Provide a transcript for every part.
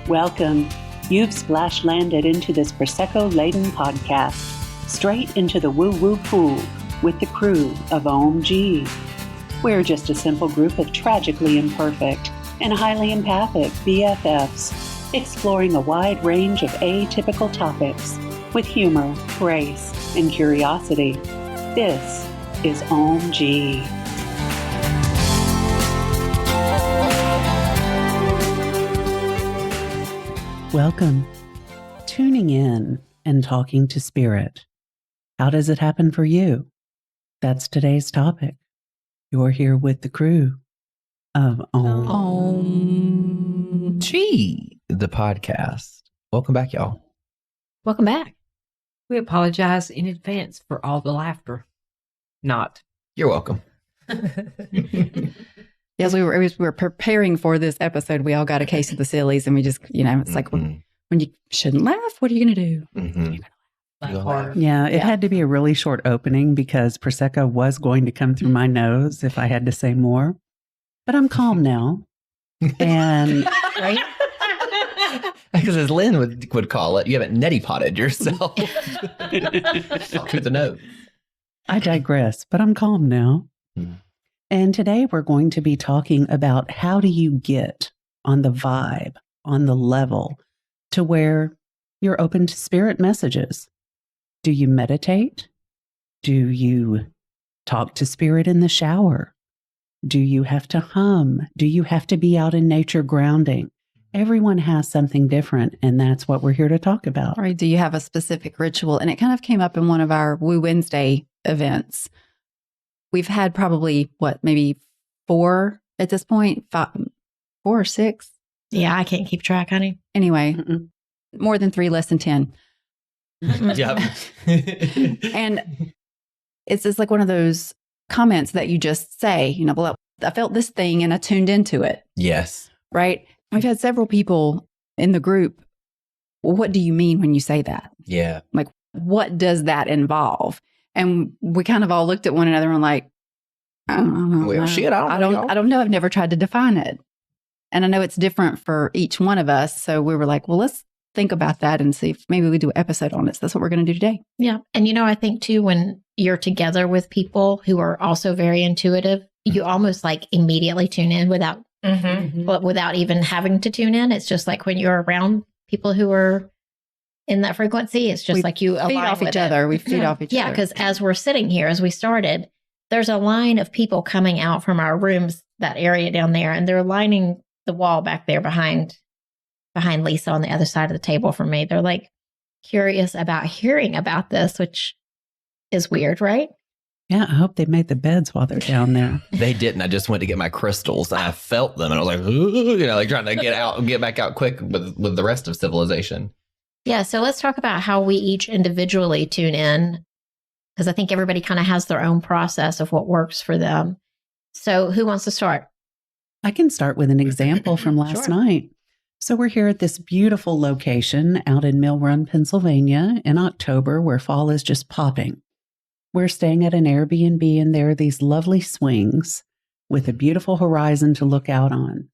Welcome. You've splash landed into this Prosecco-laden podcast, straight into the woo-woo pool with the crew of Ohm-g. We're just a simple group of tragically imperfect and highly empathic BFFs, exploring a wide range of atypical topics with humor, grace, and curiosity. This is Ohm-g. Welcome. Tuning in and talking to spirit. How does it happen for you? That's today's topic. You're here with the crew of Ohm-g, the podcast. Welcome back, y'all. Welcome back. We apologize in advance for all the laughter. Not. You're welcome. As we were preparing for this episode, we all got a case of the sillies, and we just, it's like when you shouldn't laugh, what are you going to do? Yeah, it had to be a really short opening because Prosecco was going to come through my nose if I had to say more. But I'm calm now. And Right? Because as Lynn would call it, you haven't neti potted yourself through the nose. I digress, but I'm calm now. And today we're going to be talking about how do you get on the vibe, on the level to where you're open to spirit messages. Do you meditate? Do you talk to spirit in the shower? Do you have to hum? Do you have to be out in nature grounding? Everyone has something different, and that's what we're here to talk about. Right? Do you have a specific ritual? And it kind of came up in one of our Woo Wednesday events. We've had probably, maybe 4 at this point? 4 or 6? Yeah, I can't keep track, honey. Anyway, more than 3, less than 10. Yep. And it's just like one of those comments that you just say, well, I felt this thing and I tuned into it. Yes. Right? We've had several people in the group. Well, what do you mean when you say that? Yeah. Like, what does that involve? And we kind of all looked at one another and like, I don't know. Well, shit, I don't know. I've never tried to define it. And I know it's different for each one of us. So we were like, well, let's think about that and see if maybe we do an episode on it. So that's what we're going to do today. Yeah. And I think too, when you're together with people who are also very intuitive, you almost like immediately tune in without even having to tune in. It's just like when you're around people who are in that frequency, it's just like you feed off each other. We feed off each other. Yeah, because as we're sitting here, as we started, there's a line of people coming out from our rooms, that area down there, and they're lining the wall back there behind Lisa on the other side of the table from me. They're like curious about hearing about this, which is weird, right? Yeah, I hope they made the beds while they're down there. They didn't. I just went to get my crystals and I felt them and I was like, ooh, like trying to get back out quick with the rest of civilization. Yeah, so let's talk about how we each individually tune in, because I think everybody kind of has their own process of what works for them. So who wants to start? I can start with an example from last night. So we're here at this beautiful location out in Mill Run, Pennsylvania in October where fall is just popping. We're staying at an Airbnb and there are these lovely swings with a beautiful horizon to look out on.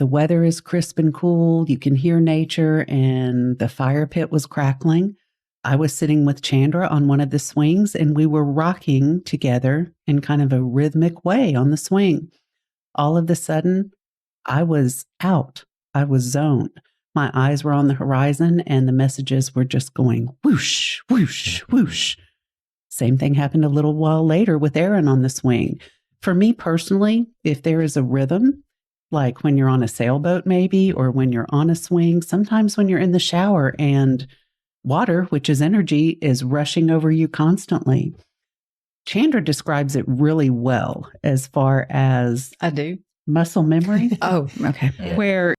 The weather is crisp and cool. You can hear nature and the fire pit was crackling. I was sitting with Chandra on one of the swings and we were rocking together in kind of a rhythmic way on the swing. All of a sudden, I was out. I was zoned. My eyes were on the horizon and the messages were just going whoosh, whoosh, whoosh. Same thing happened a little while later with Aaron on the swing. For me personally, if there is a rhythm, like when you're on a sailboat maybe, or when you're on a swing, sometimes when you're in the shower and water, which is energy, is rushing over you constantly. Chandra describes it really well as far as I do. Muscle memory. Oh, okay. Yeah. Where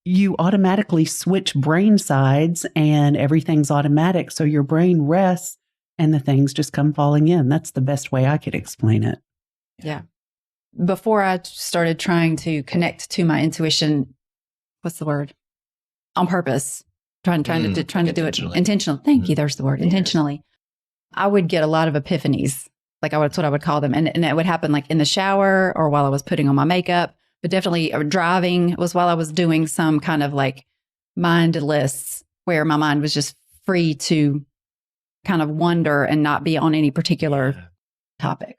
you automatically switch brain sides and everything's automatic. So your brain rests and the things just come falling in. That's the best way I could explain it. Yeah. Before I started trying to connect to my intuition, what's the word? On purpose, trying to do it intentionally. Thank you. There's the word, intentionally. I would get a lot of epiphanies. That's what I would call them. And it would happen like in the shower or while I was putting on my makeup, but definitely driving was while I was doing some kind of like mindless, where my mind was just free to kind of wander and not be on any particular topic.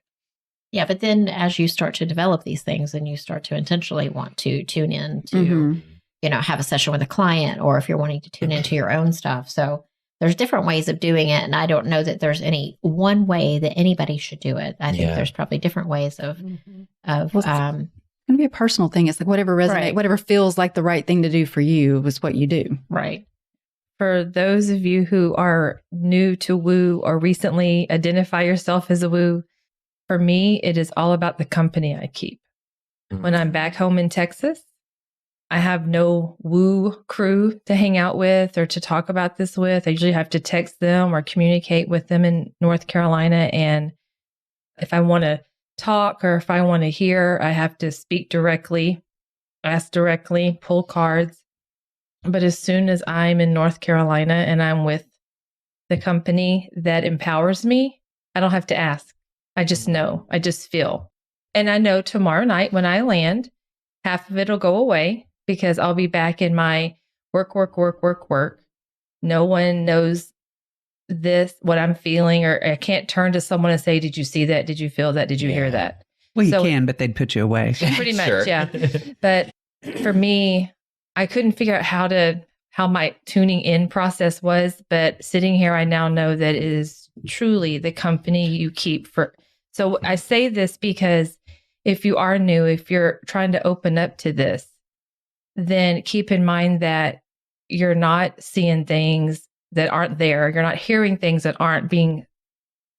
Yeah, but then as you start to develop these things and you start to intentionally want to tune in to, you know, have a session with a client, or if you're wanting to tune into your own stuff. So there's different ways of doing it. And I don't know that there's any one way that anybody should do it. I think there's probably different ways of it's going to be a personal thing. It's like whatever resonates, whatever feels like the right thing to do for you is what you do. Right. For those of you who are new to woo or recently identify yourself as a woo, for me, it is all about the company I keep. When I'm back home in Texas, I have no woo crew to hang out with or to talk about this with. I usually have to text them or communicate with them in North Carolina. And if I want to talk or if I want to hear, I have to speak directly, ask directly, pull cards. But as soon as I'm in North Carolina and I'm with the company that empowers me, I don't have to ask. I just know. I just feel. And I know tomorrow night when I land, half of it will go away because I'll be back in my work. No one knows what I'm feeling, or I can't turn to someone and say, did you see that? Did you feel that? Did you hear that? Well, you can, but they'd put you away. Pretty much, yeah. But for me, I couldn't figure out how my tuning in process was, but sitting here, I now know that it is truly the company you keep for. So I say this because if you are new, if you're trying to open up to this, then keep in mind that you're not seeing things that aren't there. You're not hearing things that aren't being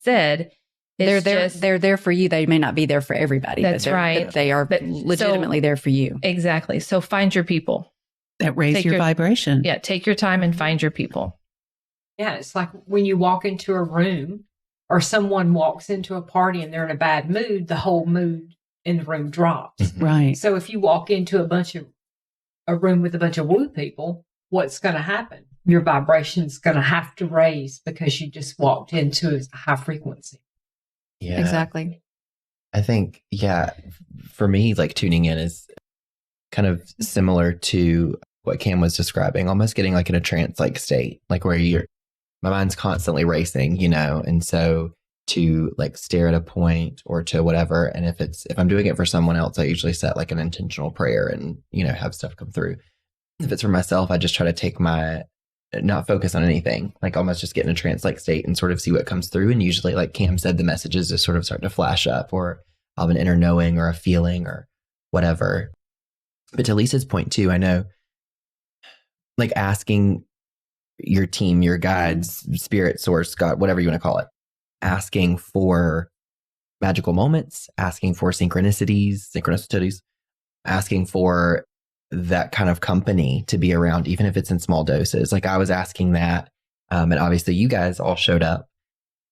said. They're there for you. They may not be there for everybody. That's right. But they are legitimately there for you. Exactly. So find your people. That raise your vibration. Yeah. Take your time and find your people. Yeah. It's like when you walk into a room or someone walks into a party and they're in a bad mood, the whole mood in the room drops. Right. So if you walk into a room with a bunch of woo people, what's going to happen? Your vibration's going to have to raise because you just walked into a high frequency. Yeah. Exactly. I think, for me, like tuning in is kind of similar to what Cam was describing, almost getting like in a trance like state, like where my mind's constantly racing, you know, and so to like stare at a point or to whatever. And if I'm doing it for someone else, I usually set like an intentional prayer and, you know, have stuff come through. If it's for myself, I just try to not focus on anything, like almost just get in a trance like state and sort of see what comes through. And usually, like Cam said, the messages just sort of start to flash up, or I'll have an inner knowing or a feeling or whatever. But to Lisa's point too, I know like asking your team, your guides, spirit, source, God, whatever you want to call it, asking for magical moments, asking for synchronicities, asking for that kind of company to be around, even if it's in small doses. Like I was asking that, and obviously you guys all showed up,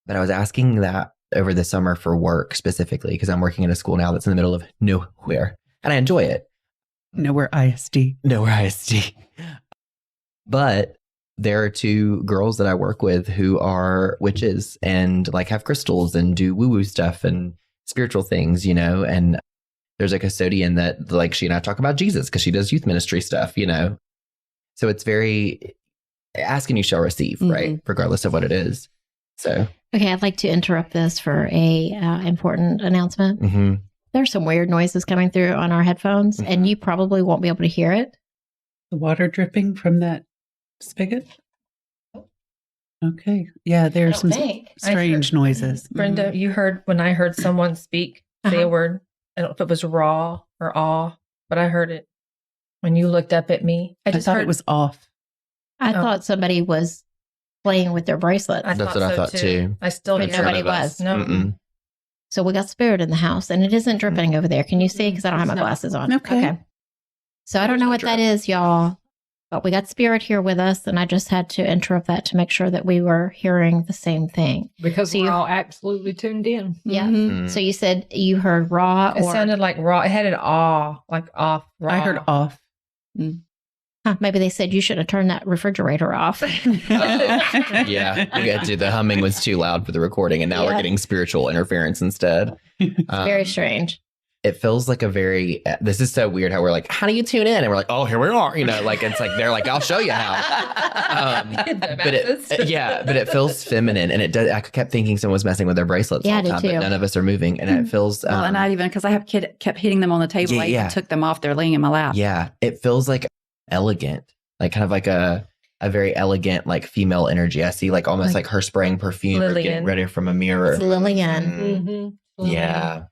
but I was asking that over the summer for work specifically, because I'm working at a school now that's in the middle of nowhere and I enjoy it. Nowhere ISD. But there are two girls that I work with who are witches and like have crystals and do woo-woo stuff and spiritual things, you know, and there's a custodian that like she and I talk about Jesus because she does youth ministry stuff, you know. So it's very ask and you shall receive, right? Regardless of what it is. So. Okay, I'd like to interrupt this for a important announcement. There's some weird noises coming through on our headphones and you probably won't be able to hear it. The water dripping from that spigot? Okay. Yeah, there's some strange noises. Brenda, you heard when I heard someone speak, say a word. I don't know if it was raw or awe, but I heard it when you looked up at me. I thought it was off. I thought somebody was playing with their bracelet. That's what I thought too. I still but nobody was. No. So we got spirit in the house and it isn't dripping over there. Can you see? Because I don't have my glasses on. Okay. So I don't know what that is, y'all. But we got spirit here with us, and I just had to interrupt that to make sure that we were hearing the same thing. Because we're all absolutely tuned in. Yeah. So you said you heard raw It sounded like raw. It had an aw, like off. Raw. I heard off. Maybe they said you should have turned that refrigerator off. Yeah. We got to the humming was too loud for the recording, and now we're getting spiritual interference instead. Very strange. it feels like a very, this is so weird how we're like, how do you tune in? And we're like, oh, here we are. You know, like, it's like, they're like, I'll show you how. But it feels feminine. And it does, I kept thinking someone was messing with their bracelets all the time, but none of us are moving. And it feels. Well, and not even, because I have kept hitting them on the table. I even took them off. They're laying in my lap. Yeah. It feels like elegant, like kind of like a very elegant, like female energy. I see like almost like her spraying perfume or getting ready from a mirror. It's Lillian. Mm-hmm. Yeah.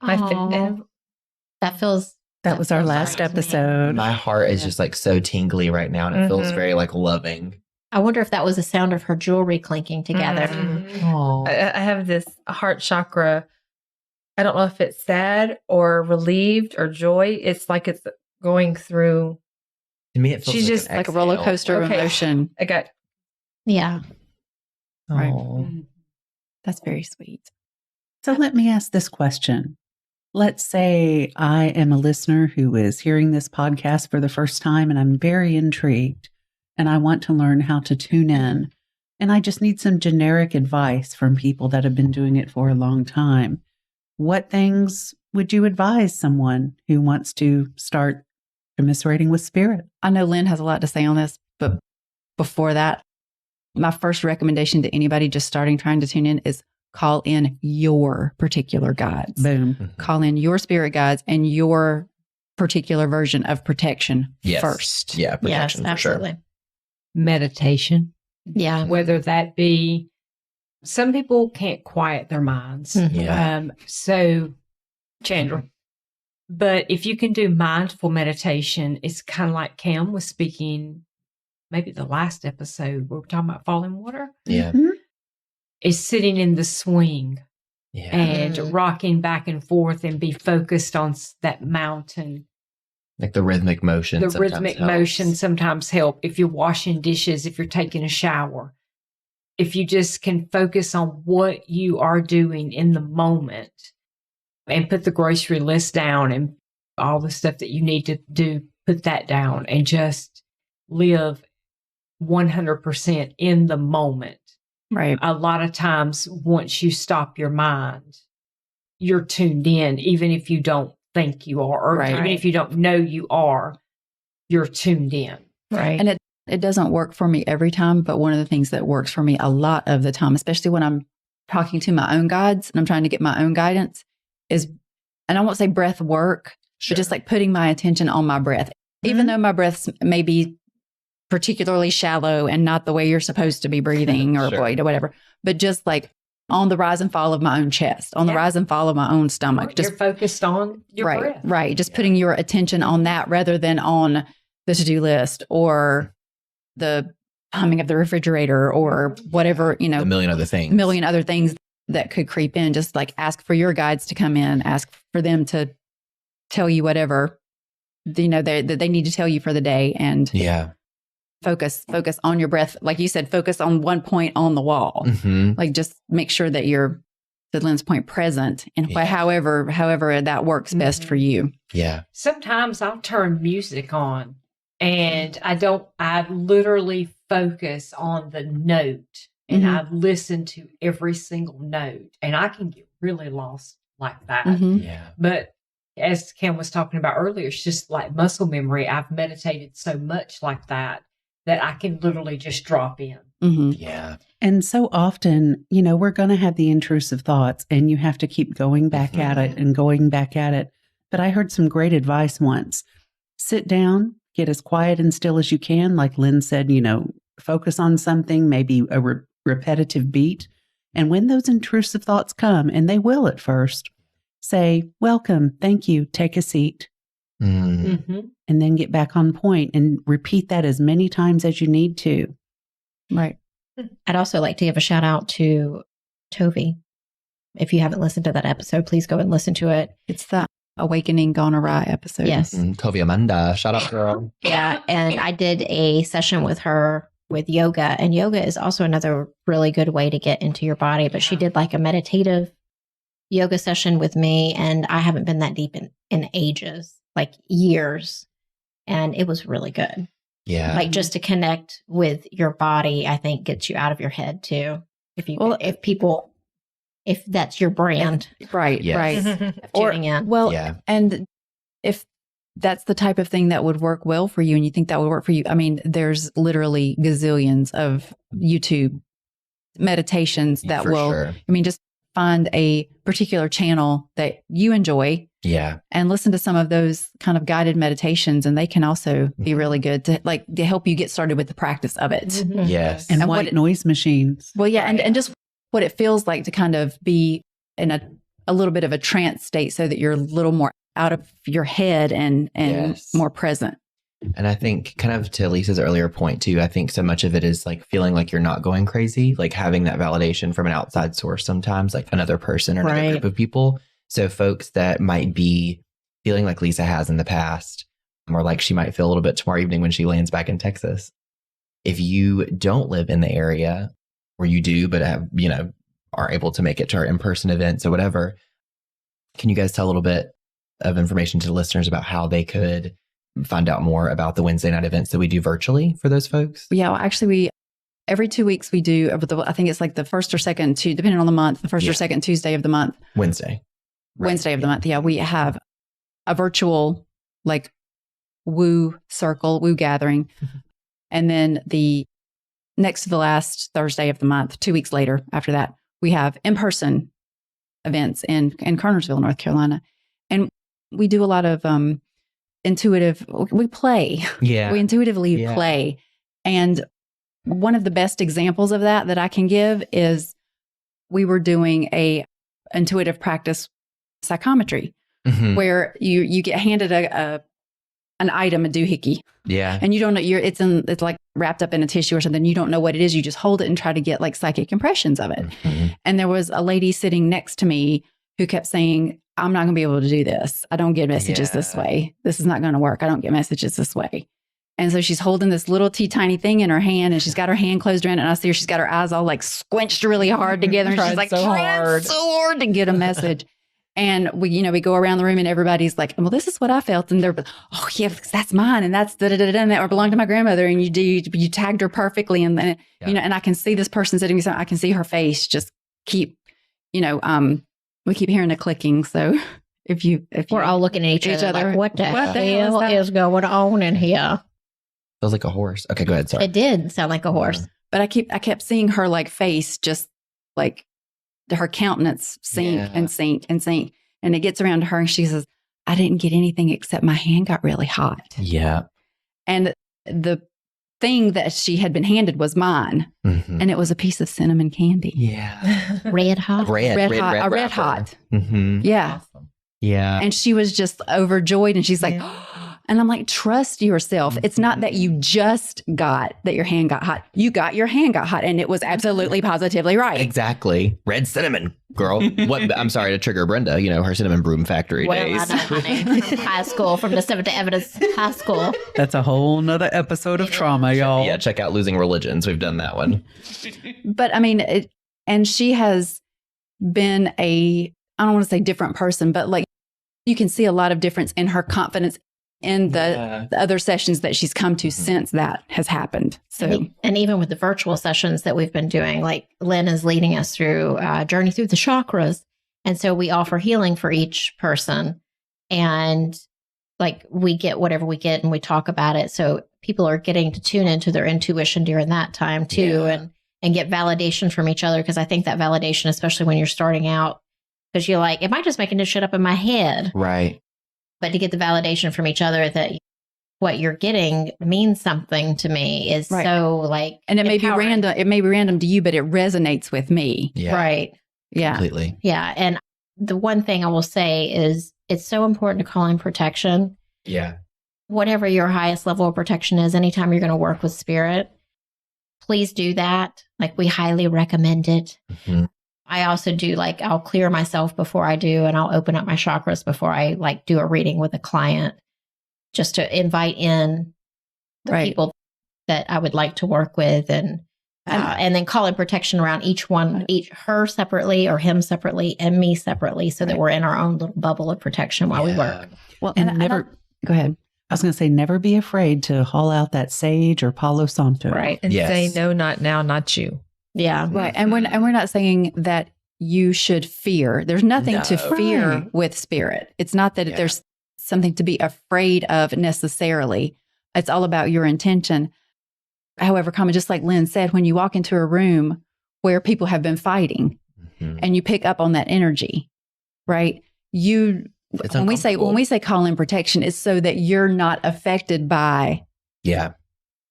That was our last episode. My heart is just like so tingly right now, and it feels very like loving. I wonder if that was the sound of her jewelry clinking together. I have this heart chakra. I don't know if it's sad or relieved or joy. It's like it's going through. To me, it feels she's just like a roller coaster of emotion. I got. Yeah. Right. That's very sweet. So let me ask this question. Let's say I am a listener who is hearing this podcast for the first time, and I'm very intrigued, and I want to learn how to tune in. And I just need some generic advice from people that have been doing it for a long time. What things would you advise someone who wants to start commiserating with spirit? I know Lynn has a lot to say on this, but before that, my first recommendation to anybody just starting trying to tune in is call in your particular guides. Boom. Call in your spirit guides and your particular version of protection first. Yeah, protection for sure. Meditation. Yeah. Whether that be, some people can't quiet their minds. So, Chandra. But if you can do mindful meditation, it's kind of like Cam was speaking, maybe the last episode, we were talking about falling water. Yeah. Is sitting in the swing and rocking back and forth and be focused on that mountain. Like the rhythmic motion. The rhythmic motion sometimes help. If you're washing dishes, if you're taking a shower, if you just can focus on what you are doing in the moment and put the grocery list down and all the stuff that you need to do, put that down and just live 100% in the moment. Right. A lot of times, once you stop your mind, you're tuned in, even if you don't think you are, or even if you don't know you are, you're tuned in. Right. And it doesn't work for me every time, but one of the things that works for me a lot of the time, especially when I'm talking to my own guides and I'm trying to get my own guidance, is, and I won't say breath work, but just like putting my attention on my breath, even though my breaths may be particularly shallow and not the way you're supposed to be breathing or whatever, but just like on the rise and fall of my own chest, on the rise and fall of my own stomach. Just you're focused on your breath. Right. Just putting your attention on that rather than on the to-do list or the humming of the refrigerator or whatever, you know, a million other things that could creep in. Just like ask for your guides to come in, ask for them to tell you whatever, you know, that they need to tell you for the day, and focus on your breath. Like you said, focus on one point on the wall. Like just make sure that you're, to Lynn's point, present and however that works best for you. Yeah. Sometimes I'll turn music on and I literally focus on the note and I listen to every single note, and I can get really lost like that. Yeah. But as Cam was talking about earlier, it's just like muscle memory. I've meditated so much like that I can literally just drop in. Yeah. And so often, you know, we're going to have the intrusive thoughts and you have to keep going back at it and going back at it. But I heard some great advice once. Sit down, get as quiet and still as you can. Like Lynn said, you know, focus on something, maybe a repetitive beat. And when those intrusive thoughts come, and they will at first, say, welcome, thank you, take a seat. And then get back on point and repeat that as many times as you need to. Right. I'd also like to give a shout out to Tovi. If you haven't listened to that episode, please go and listen to it. It's the Awakening Gone Awry episode. Yes. Tovi Amanda, shout out girl. Yeah. And I did a session with her with yoga, and yoga is also another really good way to get into your body. But she did like a meditative yoga session with me, and I haven't been that deep in ages, like years. And it was really good. Yeah. Like just to connect with your body, I think gets you out of your head too. If people if that's your brand. Right. Yes. Right. Of tuning in. Well, Yeah. and if that's the type of thing that would work well for you and you think that would work for you, I mean, there's literally gazillions of YouTube meditations that For will, sure. I mean, just find a particular channel that you enjoy Yeah. and listen to some of those kind of guided meditations. And they can also be really good to help you get started with the practice of it. Mhm. Yes. And And what white it- noise machines. Well, yeah. And just what it feels like to kind of be in a little bit of a trance state so that you're a little more out of your head and Yes. more present. And I think kind of to Lisa's earlier point too, I think so much of it is like feeling like you're not going crazy, like having that validation from an outside source sometimes, like another person or another Right. group of people. So folks that might be feeling like Lisa has in the past, or like she might feel a little bit tomorrow evening when she lands back in Texas. If you don't live in the area, or you do, but have, are able to make it to our in-person events or whatever, can you guys tell a little bit of information to the listeners about how they could find out more about the Wednesday night events that we do virtually for those folks? Yeah, well, actually, every 2 weeks we do, I think it's like the first or second, depending on the month, the first or second Tuesday of the month. Wednesday. Right. Wednesday of the month. Yeah, we have a virtual like woo circle, woo gathering. And then the next to the last Thursday of the month, 2 weeks later after that, we have in-person events in Kernersville, North Carolina. And we do a lot of intuitive, we play. Yeah. We intuitively Yeah. play. And one of the best examples of that I can give is we were doing a intuitive practice psychometry Mhm. where you get handed an item, a doohickey, Yeah. and you don't know it's like wrapped up in a tissue or something. You don't know what it is. You just hold it and try to get like psychic impressions of it. Mhm. And there was a lady sitting next to me who kept saying, I'm not going to be able to do this. I don't get messages this Yeah. way. This is not going to work. I don't get messages this way. And so she's holding this little tiny thing in her hand, and she's got her hand closed around it. And I see her, she's got her eyes all like squinched really hard together. And she's Trying like, so hard. so hard to get a message. And we go around the room and everybody's like, well, this is what I felt. And they're, oh yeah, that's mine. And that's and that belonged to my grandmother. And you tagged her perfectly. And then, Yeah. and I can see this person sitting beside, I can see her face just keep, we keep hearing the clicking. So if We're all looking at each other. Like, what the What the hell hell is that? is going on in here? Feels like a horse. Okay, go ahead. Sorry. It did sound like a horse. but I kept seeing her like face, just like her countenance sink Yeah. and sink and sink. And it gets around to her and she says, I didn't get anything except my hand got really hot. Yeah. And the thing that she had been handed was mine. Mhm. And it was a piece of cinnamon candy. Yeah. Red hot. Red red hot. Mm-hmm. Yeah. Yeah. And she was just overjoyed. And she's like, and I'm like, trust yourself. It's not that you just got that your hand got hot. You got your hand got hot. And it was absolutely positively right. Exactly. Red cinnamon, girl. What? I'm sorry to trigger Brenda. Her cinnamon broom factory Well, days. I know, honey. From high school, from the 7th to Evidence High School. That's a whole nother episode of trauma, y'all. Yeah, check out Losing Religions. We've done that one. But I mean, and she has been I don't want to say different person, but like you can see a lot of difference in her confidence in the other sessions that she's come to since that has happened. So, And even with the virtual sessions that we've been doing, like Lynn is leading us through a journey through the chakras. And so we offer healing for each person. And like we get whatever we get and we talk about it. So people are getting to tune into their intuition during that time too, and get validation from each other. Because I think that validation, especially when you're starting out, because you're like, am I just making this shit up in my head? Right. But to get the validation from each other that what you're getting means something to me is Right. so like, and it may be empowering. random. It may be random to you, but it resonates with me. Yeah. Right. Yeah. Completely. Yeah. And the one thing I will say is it's so important to call in protection. Yeah. Whatever your highest level of protection is, anytime you're going to work with spirit, please do that. Like we highly recommend it. Mhm. I also do I'll clear myself before I do, and I'll open up my chakras before I do a reading with a client, just to invite in the Right. people that I would like to work with, and then call in protection around each one, her separately or him separately and me separately, so that we're in our own little bubble of protection while we work. Well, And never, go ahead. I was going to say, never be afraid to haul out that sage or Palo Santo. Right. And Yes. say, no, not now, not you. Yeah. Right. And we're not saying that you should fear. There's nothing to No. fear Right. with spirit. It's not that there's something to be afraid of necessarily. It's all about your intention. However, common, just like Lynn said, when you walk into a room where people have been fighting and you pick up on that energy, right? It's When we uncomfortable. say call in protection, it's so that you're not affected by Yeah.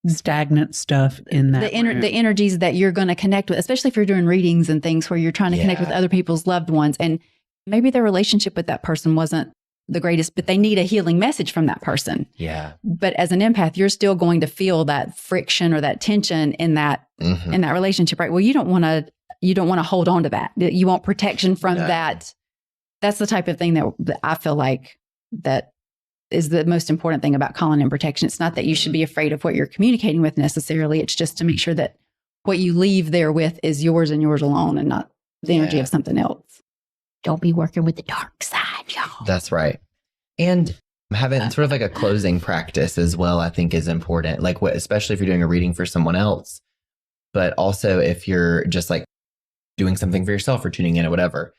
Stagnant stuff in that the energies that you're going to connect with, especially if you're doing readings and things where you're trying to connect with Yeah. other people's loved ones. And maybe their relationship with that person wasn't the greatest, but they need a healing message from that person. Yeah. But as an empath, you're still going to feel that friction or that tension in that Mhm. in that relationship, right? Well, you don't want to hold on to that. You want protection from No. that. That's the type of thing that I feel like that is the most important thing about calling in protection. It's not that you should be afraid of what you're communicating with necessarily. It's just to make sure that what you leave there with is yours and yours alone and not the energy Yeah. of something else. Don't be working with the dark side, y'all. That's right. And having sort of like a closing practice as well, I think is important. Like especially if you're doing a reading for someone else, but also if you're just like doing something for yourself or tuning in or whatever.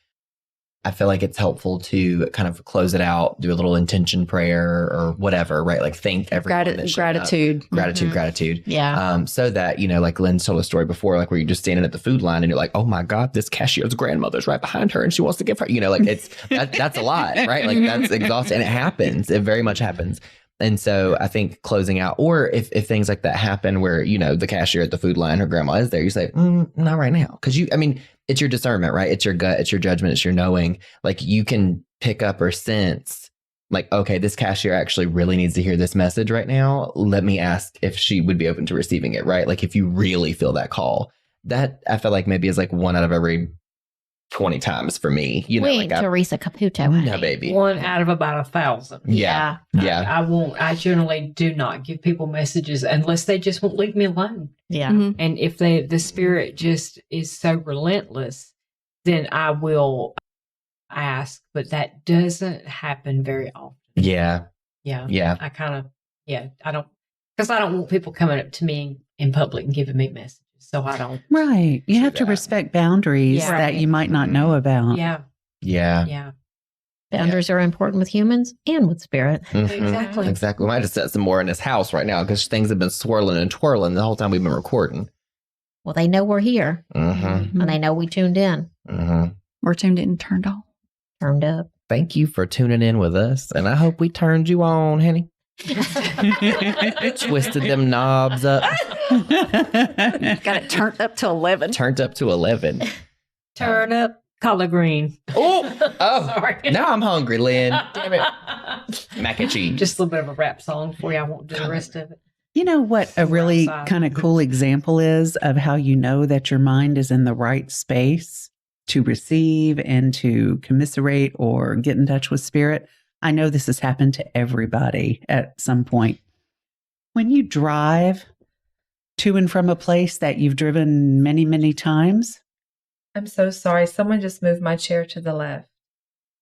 I feel like it's helpful to kind of close it out, do a little intention prayer or whatever, right? Like thank everyone. that showed up. Gratitude. Gratitude. Yeah. So that, like Lynn's told a story before, like where you're just standing at the food line and you're like, oh my God, this cashier's grandmother's right behind her and she wants to give her, like it's, that's a lot, right? Like that's exhausting. And it happens. It very much happens. And so I think closing out, or if things like that happen where, the cashier at the food line, her grandma is there, you say, not right now. Cause it's your discernment, right? It's your gut, it's your judgment, it's your knowing. Like you can pick up or sense like, okay, this cashier actually really needs to hear this message right now. Let me ask if she would be open to receiving it, right? Like if you really feel that call, that I feel like maybe is like 1 out of every 20 times for me. We ain't Teresa Caputo. no, honey. baby. 1 out of about 1,000. Yeah. I generally do not give people messages unless they just won't leave me alone. Yeah. Mhm. And if the spirit just is so relentless, then I will ask, but that doesn't happen very often. Yeah. Yeah. Yeah. I don't, because I don't want people coming up to me in public and giving me messages. So I don't. Right. You True have to that. respect boundaries Yeah. that you might not know about. Yeah. Yeah. Yeah. Boundaries are important with humans and with spirit. Mhm. Exactly. Exactly. We might have set some more in his house right now because things have been swirling and twirling the whole time we've been recording. Well, they know we're here Mm-hmm. and they know we tuned in, Mm-hmm. We're tuned in and turned on. turned up. Thank you for tuning in with us. And I hope we turned you on, honey. Twisted them knobs up, Got it turned up to 11. turned up to 11. Turn up collard green. Oh, Sorry. now I'm hungry, Lynn. Damn it. Mac and cheese. Just a little bit of a rap song for you. I won't do the rest of it. You know what a really outside. kind of cool example is of how you know that your mind is in the right space to receive and to commiserate or get in touch with spirit? I know this has happened to everybody at some point. When you drive to and from a place that you've driven many, many times, I'm so sorry. Someone just moved my chair to the left.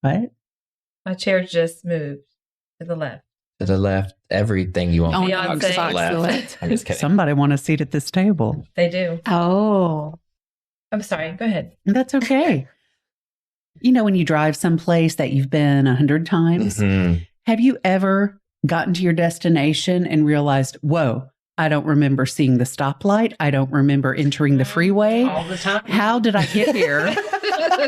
what? My chair just moved to the left. To the left, everything you want. On Beyonce. Ox Fox Left. the left. I'm just kidding. Somebody want a seat at this table. They do. Oh, I'm sorry. Go ahead. That's okay. You know, when you drive someplace that you've been 100 times, Mhm. have you ever gotten to your destination and realized, whoa, I don't remember seeing the stoplight. I don't remember entering the freeway. All the time. How did I get here?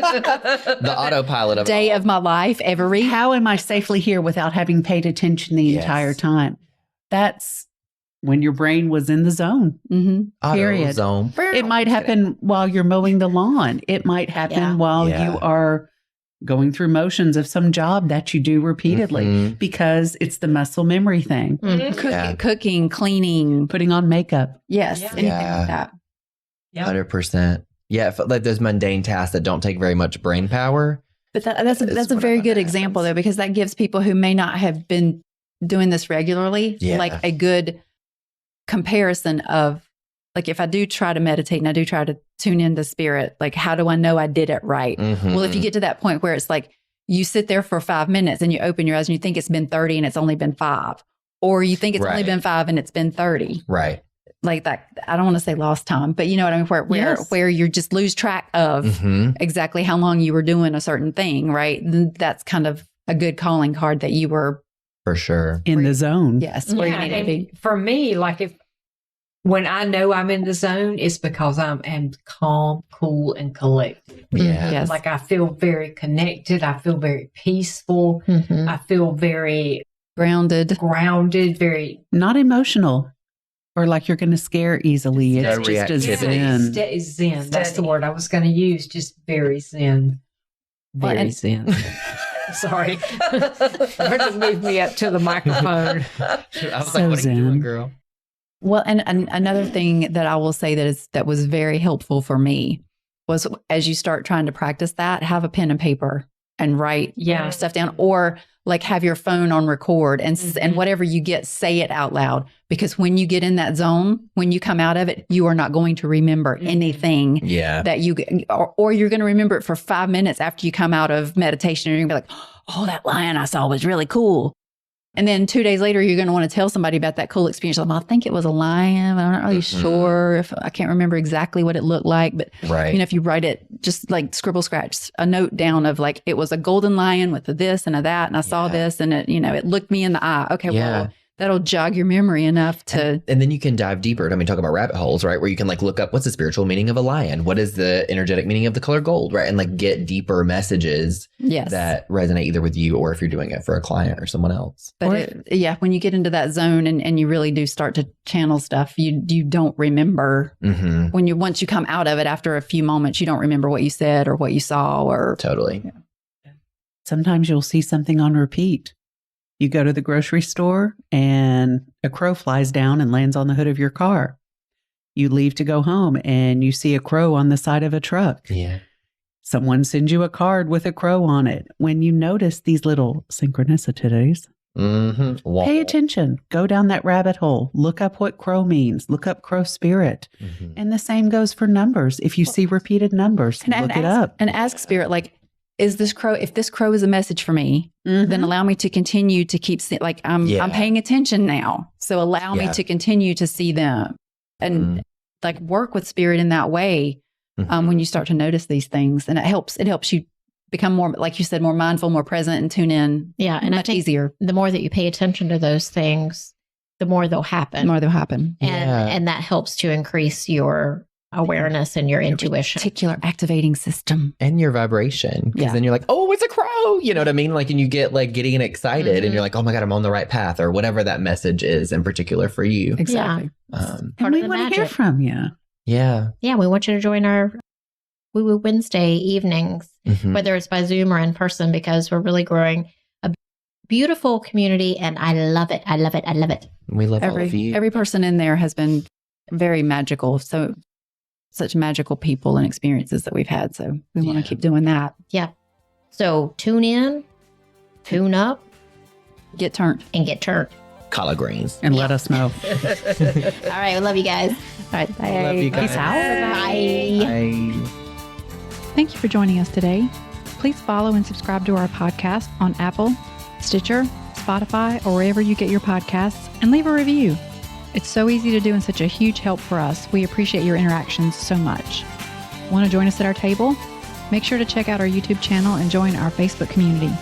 The autopilot of Day of my life, every. How am I safely here without having paid attention the Yes. entire time? That's when your brain was in the zone. Mm-hmm. period. zone. It might happen while you're mowing the lawn. It might happen Yeah. while Yeah. you are going through motions of some job that you do repeatedly Mhm. because it's the muscle memory thing. Mhm. Yeah. Cooking, cleaning. Putting on makeup. Yes. Yeah. Anything Yeah. like that. Yeah. 100%. Yeah, it felt like those mundane tasks that don't take very much brain power. But that's a It's very whatever good happens. example, though, because that gives people who may not have been doing this regularly, Yeah. like a good comparison of, like, if I do try to meditate and I do try to tune into spirit, like, how do I know I did it right? Mhm. Well, if you get to that point where it's like you sit there for 5 minutes and you open your eyes and you think it's been 30 and it's only been 5, or you think it's only Right. been 5 and it's been 30. Right. like that. I don't want to say lost time, but you know what I mean? Where you just lose track of exactly how long you were doing a certain thing, right? Then that's kind of a good calling card that you were for sure in the zone. Yes. Where you need to be. For me, like when I know I'm in the zone, it's because I'm calm, cool, and collected. Yeah. Yes. Like I feel very connected. I feel very peaceful. I feel very grounded, very not emotional or like you're going to scare easily. It's just a zen. Zen. That's the word I was going to use. Just very zen. Very zen. Sorry. They're just moved me up to the microphone. I was like, what are you doing, girl? Well, and another thing that I will say that was very helpful for me was as you start trying to practice that, have a pen and paper and write stuff down, or like have your phone on record and whatever you get, say it out loud. Because when you get in that zone, when you come out of it, you are not going to remember anything that you, or you're going to remember it for 5 minutes after you come out of meditation. And you're going to be like, oh, that lion I saw was really cool. And then 2 days later, you're going to want to tell somebody about that cool experience. Like, I think it was a lion. I'm not really sure if I can't remember exactly what it looked like. But, if you write it, just like scribble scratch a note down of like, it was a golden lion with a this and a that. And I saw this and it, it looked me in the eye. Okay, well, that'll jog your memory enough to. And then you can dive deeper. I mean, talk about rabbit holes, right? Where you can like look up what's the spiritual meaning of a lion? What is the energetic meaning of the color gold, right? And like get deeper messages that resonate either with you or if you're doing it for a client or someone else. But when you get into that zone and you really do start to channel stuff, you don't remember once you come out of it after a few moments, you don't remember what you said or what you saw or. Totally. Sometimes you'll see something on repeat. You go to the grocery store and a crow flies down and lands on the hood of your car. You leave to go home and you see a crow on the side of a truck. Yeah. Someone sends you a card with a crow on it. When you notice these little synchronicities, pay attention. Go down that rabbit hole. Look up what crow means. Look up crow spirit. And the same goes for numbers. If you see repeated numbers, look it up. And ask spirit, like, if this crow is a message for me, then allow me to continue to keep like I'm paying attention now. So allow me to continue to see them and like work with spirit in that way when you start to notice these things. And it helps you become more, like you said, more mindful, more present and tune in. Yeah. And much easier. The more that you pay attention to those things, the more they'll happen. And that helps to increase your awareness and your intuition. Particular activating system. And your vibration. Because then you're like, oh, it's a crow. You know what I mean? Like, and you get like getting excited and you're like, oh my God, I'm on the right path or whatever that message is in particular for you. Exactly. And we want to hear from you. Yeah. Yeah. We want you to join our Woo Woo Wednesday evenings, whether it's by Zoom or in person, because we're really growing a beautiful community and I love it. I love it. I love it. We love all of you. Every person in there has been very magical. So such magical people and experiences that we've had. So we want to keep doing that. Yeah. So tune in, tune up, get turned. And get turned. Collard greens. And let us know. All right. We love you guys. All right. Bye. Love you guys. Peace out. Bye. Bye. Thank you for joining us today. Please follow and subscribe to our podcast on Apple, Stitcher, Spotify, or wherever you get your podcasts, and leave a review. It's so easy to do and such a huge help for us. We appreciate your interactions so much. Want to join us at our table? Make sure to check out our YouTube channel and join our Facebook community.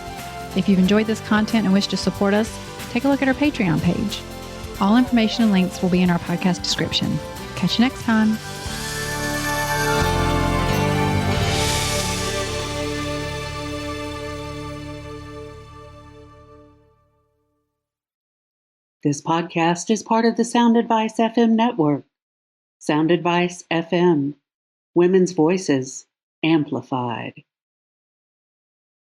If you've enjoyed this content and wish to support us, take a look at our Patreon page. All information and links will be in our podcast description. Catch you next time. This podcast is part of the Sound Advice FM network. Sound Advice FM. Women's voices amplified.